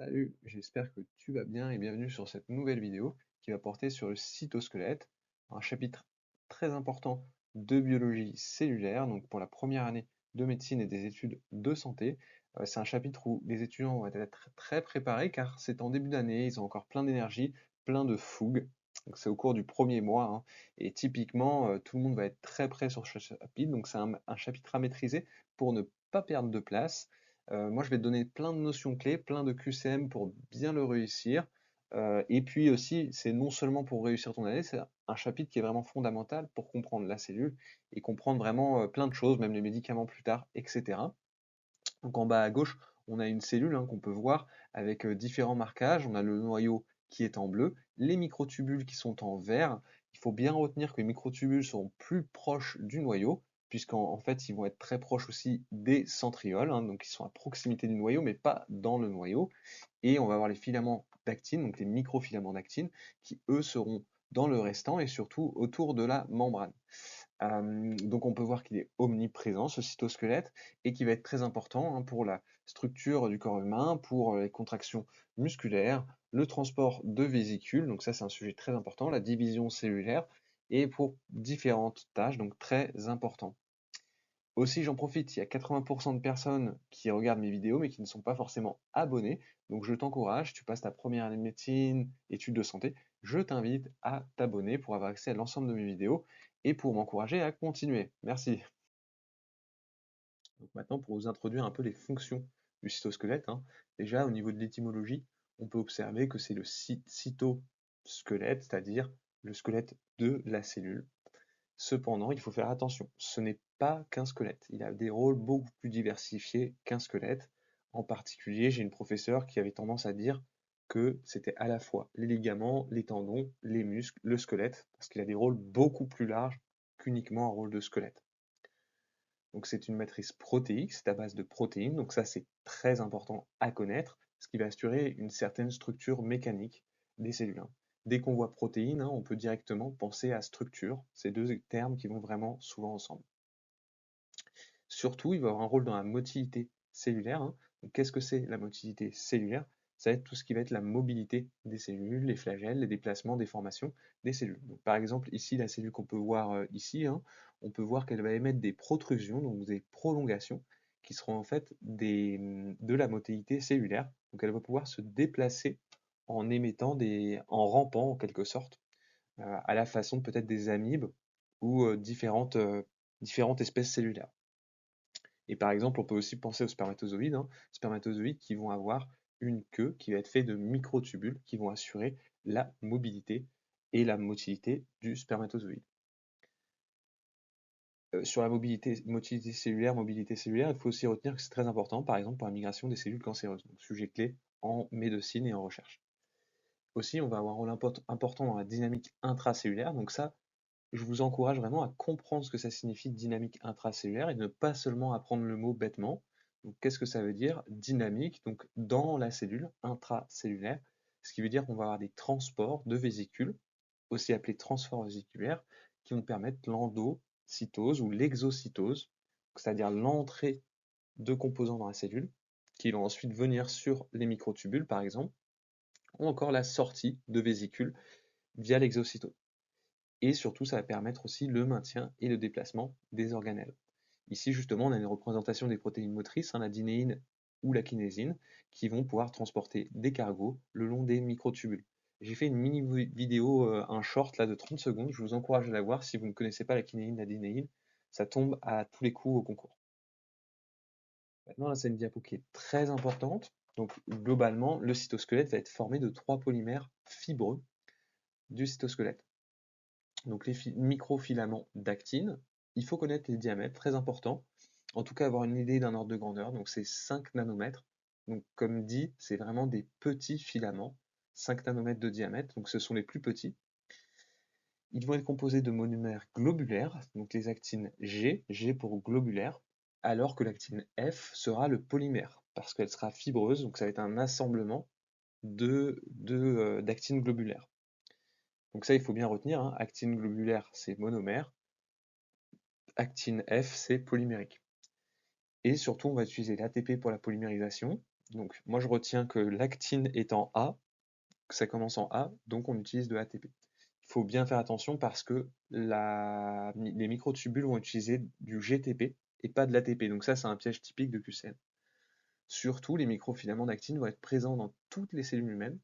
Salut, j'espère que tu vas bien et bienvenue sur cette nouvelle vidéo qui va porter sur le cytosquelette, un chapitre très important de biologie cellulaire, donc pour la première année de médecine et des études de santé. C'est un chapitre où les étudiants vont être très préparés car c'est en début d'année, ils ont encore plein d'énergie, plein de fougue. Donc c'est au cours du premier mois, hein, et typiquement tout le monde va être très prêt sur ce chapitre, donc c'est un chapitre à maîtriser pour ne pas perdre de place. Moi, je vais te donner plein de notions clés, plein de QCM pour bien le réussir. Et puis aussi, c'est non seulement pour réussir ton année, c'est un chapitre qui est vraiment fondamental pour comprendre la cellule et comprendre vraiment plein de choses, même les médicaments plus tard, etc. Donc en bas à gauche, on a une cellule, hein, qu'on peut voir avec différents marquages. On a le noyau qui est en bleu, les microtubules qui sont en vert. Il faut bien retenir que les microtubules sont plus proches du noyau, puisqu'en fait, ils vont être très proches aussi des centrioles, hein, donc ils sont à proximité du noyau, mais pas dans le noyau. Et on va avoir les filaments d'actine, donc les microfilaments d'actine, qui eux seront dans le restant et surtout autour de la membrane. Donc on peut voir qu'il est omniprésent, ce cytosquelette, et qui va être très important, hein, pour la structure du corps humain, pour les contractions musculaires, le transport de vésicules, donc ça c'est un sujet très important, la division cellulaire, et pour différentes tâches, donc très important. Aussi, j'en profite, il y a 80% de personnes qui regardent mes vidéos mais qui ne sont pas forcément abonnées. Donc je t'encourage, tu passes ta première année de médecine, études de santé, je t'invite à t'abonner pour avoir accès à l'ensemble de mes vidéos et pour m'encourager à continuer. Merci. Donc maintenant, pour vous introduire un peu les fonctions du cytosquelette, hein, déjà au niveau de l'étymologie, on peut observer que c'est le cytosquelette, c'est-à-dire le squelette de la cellule. Cependant, il faut faire attention, ce n'est pas qu'un squelette, il a des rôles beaucoup plus diversifiés qu'un squelette. En particulier, j'ai une professeure qui avait tendance à dire que c'était à la fois les ligaments, les tendons, les muscles, le squelette, parce qu'il a des rôles beaucoup plus larges qu'uniquement un rôle de squelette. Donc c'est une matrice protéique, c'est à base de protéines, donc ça c'est très important à connaître, ce qui va assurer une certaine structure mécanique des cellules, hein. Dès qu'on voit protéines, hein, on peut directement penser à structure, ces deux termes qui vont vraiment souvent ensemble. Surtout, il va avoir un rôle dans la motilité cellulaire, hein. Donc qu'est-ce que c'est la motilité cellulaire? Ça va être tout ce qui va être la mobilité des cellules, les flagelles, les déplacements, des formations des cellules. Donc, par exemple, ici, la cellule qu'on peut voir ici, hein, on peut voir qu'elle va émettre des protrusions, donc des prolongations, qui seront en fait de la motilité cellulaire. Donc elle va pouvoir se déplacer en émettant en rampant en quelque sorte, à la façon peut-être des amibes ou différentes espèces cellulaires. Et par exemple, on peut aussi penser aux spermatozoïdes, hein, spermatozoïdes qui vont avoir une queue qui va être faite de microtubules qui vont assurer la mobilité et la motilité du spermatozoïde. Sur la motilité cellulaire, il faut aussi retenir que c'est très important, par exemple pour la migration des cellules cancéreuses, donc sujet clé en médecine et en recherche. Aussi, on va avoir un rôle important dans la dynamique intracellulaire, donc ça, je vous encourage vraiment à comprendre ce que ça signifie dynamique intracellulaire et ne pas seulement apprendre le mot bêtement. Donc, qu'est-ce que ça veut dire? Dynamique, donc dans la cellule, intracellulaire, ce qui veut dire qu'on va avoir des transports de vésicules, aussi appelés transports vésiculaires, qui vont permettre l'endocytose ou l'exocytose, c'est-à-dire l'entrée de composants dans la cellule, qui vont ensuite venir sur les microtubules, par exemple, ou encore la sortie de vésicules via l'exocytose. Et surtout, ça va permettre aussi le maintien et le déplacement des organelles. Ici, justement, on a une représentation des protéines motrices, hein, la dynéine ou la kinésine, qui vont pouvoir transporter des cargos le long des microtubules. J'ai fait une mini vidéo, un short là de 30 secondes, je vous encourage à la voir si vous ne connaissez pas la kinéine, la dynéine, ça tombe à tous les coups au concours. Maintenant, là, c'est une diapo qui est très importante. Donc, globalement, le cytosquelette va être formé de 3 polymères fibreux du cytosquelette. Donc les microfilaments d'actine, il faut connaître les diamètres, très important. En tout cas, avoir une idée d'un ordre de grandeur. Donc c'est 5 nanomètres. Donc comme dit, c'est vraiment des petits filaments, 5 nanomètres de diamètre. Donc ce sont les plus petits. Ils vont être composés de monomères globulaires, donc les actines G pour globulaire, alors que l'actine F sera le polymère, parce qu'elle sera fibreuse, donc ça va être un assemblement d'actines globulaires. Donc ça, il faut bien retenir, hein, actine globulaire, c'est monomère, actine F, c'est polymérique. Et surtout, on va utiliser l'ATP pour la polymérisation, Donc moi je retiens que l'actine est en A, que ça commence en A, donc on utilise de l'ATP. Il faut bien faire attention parce que les microtubules vont utiliser du GTP et pas de l'ATP. Donc ça, c'est un piège typique de QCM. Surtout, les microfilaments d'actine vont être présents dans toutes les cellules humaines.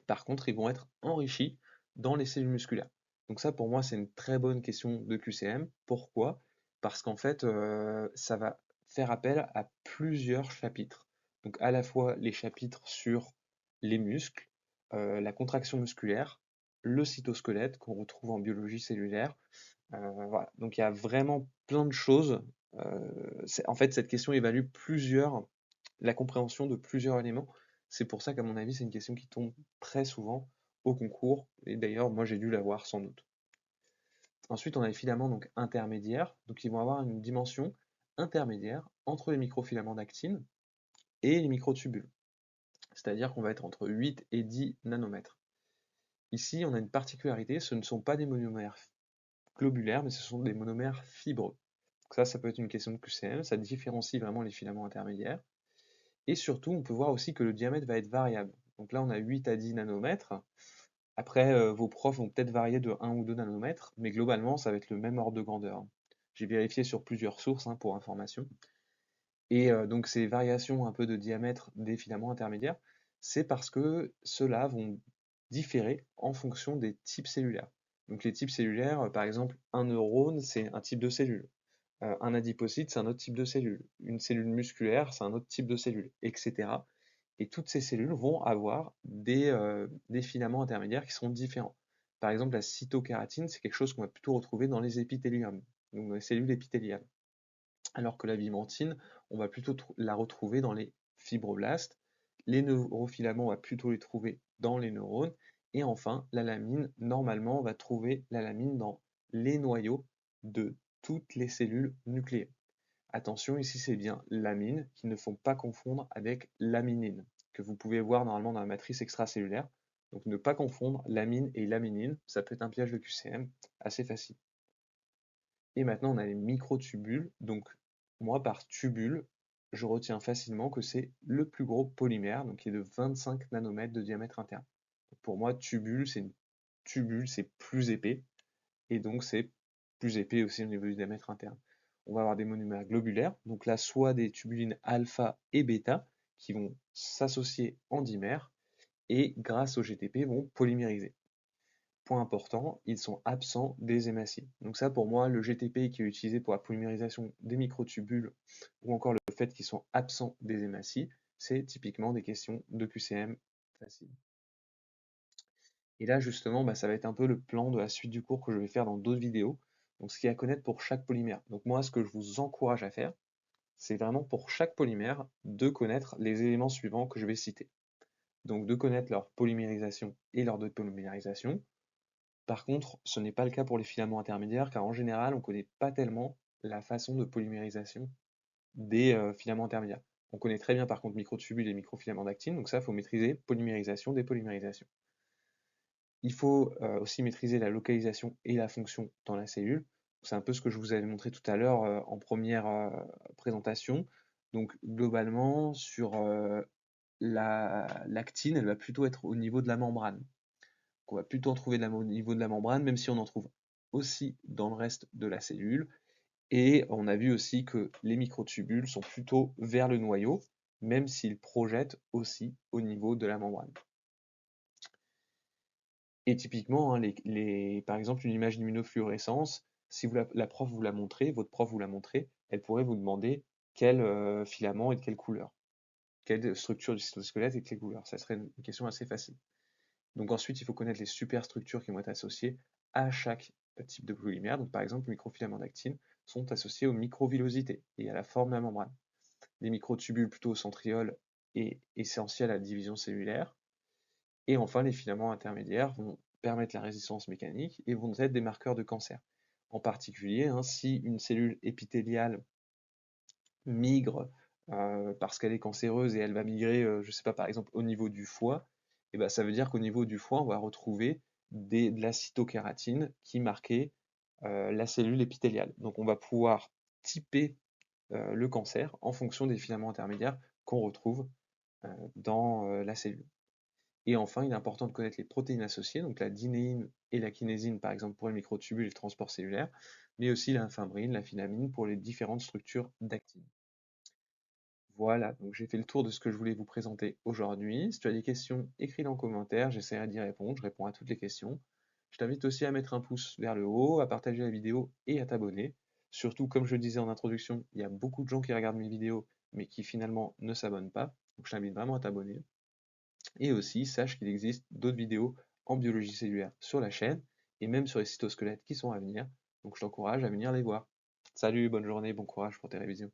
Par contre, ils vont être enrichis dans les cellules musculaires. Donc ça, pour moi, c'est une très bonne question de QCM. Pourquoi? Parce qu'en fait, ça va faire appel à plusieurs chapitres. Donc à la fois les chapitres sur les muscles, la contraction musculaire, le cytosquelette qu'on retrouve en biologie cellulaire. Voilà. Donc il y a vraiment plein de choses. En fait, cette question évalue la compréhension de plusieurs éléments. C'est pour ça qu'à mon avis, c'est une question qui tombe très souvent au concours. Et d'ailleurs, moi, j'ai dû l'avoir sans doute. Ensuite, on a les filaments donc intermédiaires. Donc, ils vont avoir une dimension intermédiaire entre les microfilaments d'actine et les microtubules. C'est-à-dire qu'on va être entre 8 et 10 nanomètres. Ici, on a une particularité, ce ne sont pas des monomères globulaires, mais ce sont des monomères fibreux. Donc ça peut être une question de QCM, ça différencie vraiment les filaments intermédiaires. Et surtout, on peut voir aussi que le diamètre va être variable. Donc là, on a 8 à 10 nanomètres. Après, vos profs vont peut-être varier de 1 ou 2 nanomètres, mais globalement, ça va être le même ordre de grandeur. J'ai vérifié sur plusieurs sources pour information. Et donc ces variations un peu de diamètre des filaments intermédiaires, c'est parce que ceux-là vont différer en fonction des types cellulaires. Donc les types cellulaires, par exemple, un neurone, c'est un type de cellule. Un adipocyte, c'est un autre type de cellule. Une cellule musculaire, c'est un autre type de cellule, etc. Et toutes ces cellules vont avoir des filaments intermédiaires qui seront différents. Par exemple, la cytokératine, c'est quelque chose qu'on va plutôt retrouver dans les épithéliums, donc dans les cellules épithéliales. Alors que la vimentine, on va plutôt la retrouver dans les fibroblastes. Les neurofilaments, on va plutôt les trouver dans les neurones. Et enfin, la lamine, normalement, on va trouver la lamine dans les noyaux de toutes les cellules nucléées. Attention, ici c'est bien lamine, qu'il ne faut pas confondre avec laminine, que vous pouvez voir normalement dans la matrice extracellulaire. Donc ne pas confondre lamine et laminine, ça peut être un piège de QCM assez facile. Et maintenant on a les microtubules, donc moi par tubule, je retiens facilement que c'est le plus gros polymère, donc qui est de 25 nanomètres de diamètre interne. Donc pour moi, tubule, c'est plus épais, et donc c'est plus épais aussi au niveau du diamètre interne. On va avoir des monomères globulaires, donc là soit des tubulines alpha et bêta qui vont s'associer en dimères et grâce au GTP vont polymériser. Point important, ils sont absents des hématies. Donc ça pour moi, le GTP qui est utilisé pour la polymérisation des microtubules ou encore le fait qu'ils sont absents des hématies, c'est typiquement des questions de QCM facile. Et là, justement, ça va être un peu le plan de la suite du cours que je vais faire dans d'autres vidéos. Donc, ce qu'il y a à connaître pour chaque polymère. Donc, moi, ce que je vous encourage à faire, c'est vraiment pour chaque polymère de connaître les éléments suivants que je vais citer. Donc, de connaître leur polymérisation et leur dépolymérisation. Par contre, ce n'est pas le cas pour les filaments intermédiaires, car en général, on ne connaît pas tellement la façon de polymérisation des filaments intermédiaires. On connaît très bien, par contre, microtubules et microfilaments d'actine. Donc, ça, il faut maîtriser polymérisation, dépolymérisation. Il faut aussi maîtriser la localisation et la fonction dans la cellule. C'est un peu ce que je vous avais montré tout à l'heure en première présentation. Donc globalement, sur l'actine, elle va plutôt être au niveau de la membrane. On va plutôt en trouver au niveau de la membrane, même si on en trouve aussi dans le reste de la cellule. Et on a vu aussi que les microtubules sont plutôt vers le noyau, même s'ils projettent aussi au niveau de la membrane. Et typiquement, par exemple, une image d'immunofluorescence, si la prof vous l'a montré, votre prof vous l'a montré, elle pourrait vous demander quel filament et de quelle couleur, quelle structure du cytosquelette et de quelle couleur. Ça serait une question assez facile. Donc ensuite, il faut connaître les superstructures qui vont être associées à chaque type de polymère. Donc par exemple, les microfilaments d'actine sont associés aux microvillosités et à la forme de la membrane. Les microtubules plutôt au centriole et essentiels à la division cellulaire. Et enfin, les filaments intermédiaires vont permettre la résistance mécanique et vont être des marqueurs de cancer. En particulier, si une cellule épithéliale migre parce qu'elle est cancéreuse et elle va migrer, je ne sais pas, par exemple au niveau du foie, et ça veut dire qu'au niveau du foie, on va retrouver de la cytokératine qui marquait la cellule épithéliale. Donc on va pouvoir typer le cancer en fonction des filaments intermédiaires qu'on retrouve dans la cellule. Et enfin, il est important de connaître les protéines associées, donc la dynéine et la kinésine, par exemple, pour les microtubules et le transport cellulaire, mais aussi la finbrine, la phenamine pour les différentes structures d'actine. Voilà, donc j'ai fait le tour de ce que je voulais vous présenter aujourd'hui. Si tu as des questions, écris-les en commentaire, j'essaierai d'y répondre, je réponds à toutes les questions. Je t'invite aussi à mettre un pouce vers le haut, à partager la vidéo et à t'abonner. Surtout, comme je le disais en introduction, il y a beaucoup de gens qui regardent mes vidéos, mais qui finalement ne s'abonnent pas. Donc je t'invite vraiment à t'abonner. Et aussi, sache qu'il existe d'autres vidéos en biologie cellulaire sur la chaîne, et même sur les cytosquelettes qui sont à venir. Donc je t'encourage à venir les voir. Salut, bonne journée, bon courage pour tes révisions.